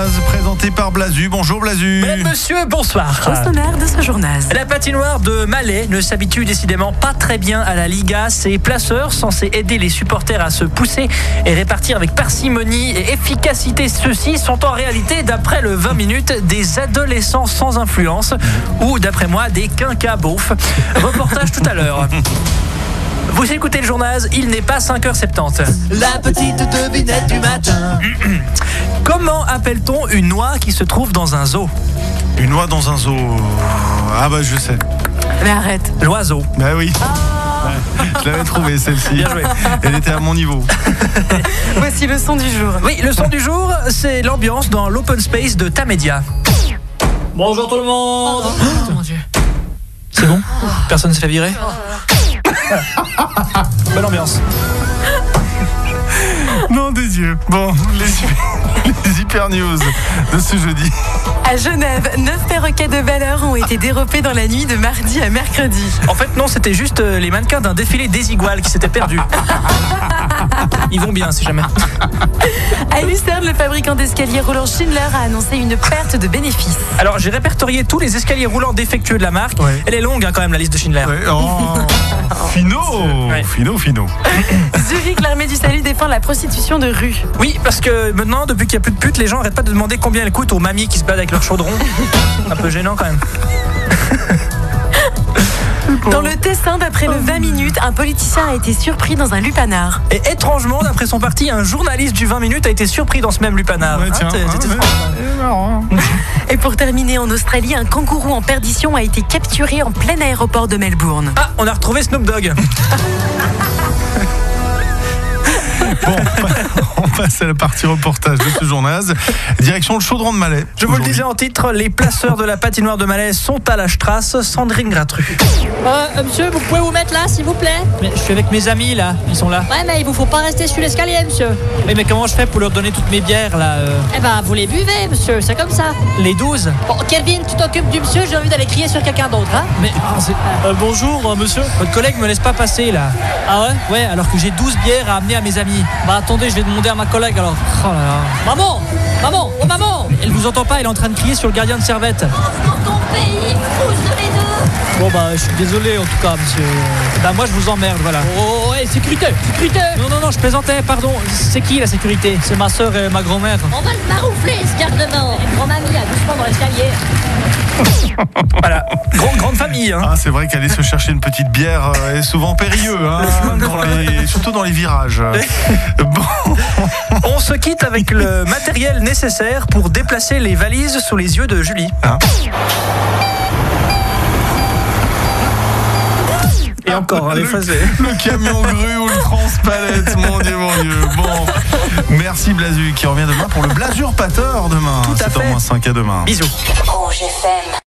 journal présenté par Blazu. Bonjour Blazu. Mesdames, monsieur, bonsoir. Au sommaire de ce journal. La patinoire de Malais ne s'habitue décidément pas très bien à la Liga. Ces placeurs, censés aider les supporters à se pousser et répartir avec parcimonie et efficacité, ceux-ci sont en réalité, d'après le 20 minutes, des adolescents sans influence ou, d'après moi, des quinquas beaufs. Reportage tout à l'heure. Vous écoutez le journal, il n'est pas 5h70. La petite devinette du matin. Comment appelle-t-on une noix qui se trouve dans un zoo? Une noix dans un zoo. Ah bah je sais. Mais arrête. L'oiseau. Bah oui. Ouais, je l'avais trouvée celle-ci. Bien joué. Elle était à mon niveau. Voici le son du jour. Oui, le son du jour, c'est l'ambiance dans l'open space de Tamedia. Bonjour tout le monde. Oh mon Dieu. C'est bon? Personne ne s'est fait virer? Bonne ambiance. Non des yeux. Bon, les hyper news de ce jeudi. À Genève, 9 perroquets de valeur ont été dérobés dans la nuit de mardi à mercredi. En fait, non, c'était juste les mannequins d'un défilé des Iguales qui s'étaient perdus. Ils vont bien, si jamais. À Lucerne, le fabricant d'escaliers roulants Schindler a annoncé une perte de bénéfices. Alors, j'ai répertorié tous les escaliers roulants défectueux de la marque. Ouais. Elle est longue, quand même, la liste de Schindler. Ouais, oh, finaux. Ouais. Finaux. Zurich, l'armée du salut défend la prostitution de rue. Oui, parce que maintenant, depuis qu'il n'y a plus de putes, les gens n'arrêtent pas de demander combien elles coûtent aux mamies qui se baladent avec leur chaudron. Un peu gênant, quand même. Dans le Tessin, d'après le 20 minutes, un politicien a été surpris dans un lupanar. Et étrangement, d'après son parti, un journaliste du 20 minutes a été surpris dans ce même lupanar. Ouais, tiens, C'était ouais. C'est marrant. Et pour terminer, en Australie, un kangourou en perdition a été capturé en plein aéroport de Melbourne. Ah, on a retrouvé Snoop Dogg. Bon, on passe à la partie reportage de ce journal. Direction le chaudron de Malais. Je vous le disais en titre, les placeurs de la patinoire de Malais sont à la Strasse. Sandrine Gratru. Monsieur, vous pouvez vous mettre là, s'il vous plaît? Mais je suis avec mes amis là, ils sont là. Ouais, mais il vous faut pas rester sur l'escalier, monsieur. Mais comment je fais pour leur donner toutes mes bières là Eh ben, vous les buvez, monsieur, c'est comme ça. Les 12? Bon, Kelvin, tu t'occupes du monsieur, j'ai envie d'aller crier sur quelqu'un d'autre, hein? Mais bonjour monsieur. Votre collègue me laisse pas passer là. Ah ouais? Ouais, alors que j'ai 12 bières à amener à mes amis. Bah attendez, je vais demander à ma collègue alors. Oh là là. Maman! Maman! Oh maman! Elle vous entend pas, elle est en train de crier sur le gardien de servette. Dans ton pays, pousse les deux! Bon bah je suis désolé en tout cas monsieur. Bah moi je vous emmerde, voilà. Oh, ouais, sécurité! Sécurité! Non, je plaisantais, pardon. C'est qui la sécurité? C'est ma soeur et ma grand-mère. On va le maroufler, ce garde-mort! Grand-mamie, doucement dans l'escalier. Voilà, grande famille hein. Ah, c'est vrai qu'aller se chercher une petite bière est souvent périlleux, hein, surtout dans les virages. Bon. On se quitte avec le matériel nécessaire pour déplacer les valises sous les yeux de Julie. Hein? Et encore, allez, le camion grue ou le transpalette, mon Dieu. Bon, merci Blazu qui revient demain pour le Blazurpateur demain. Tout à fait. 7h-5 à demain. Bisous. Rouge FM.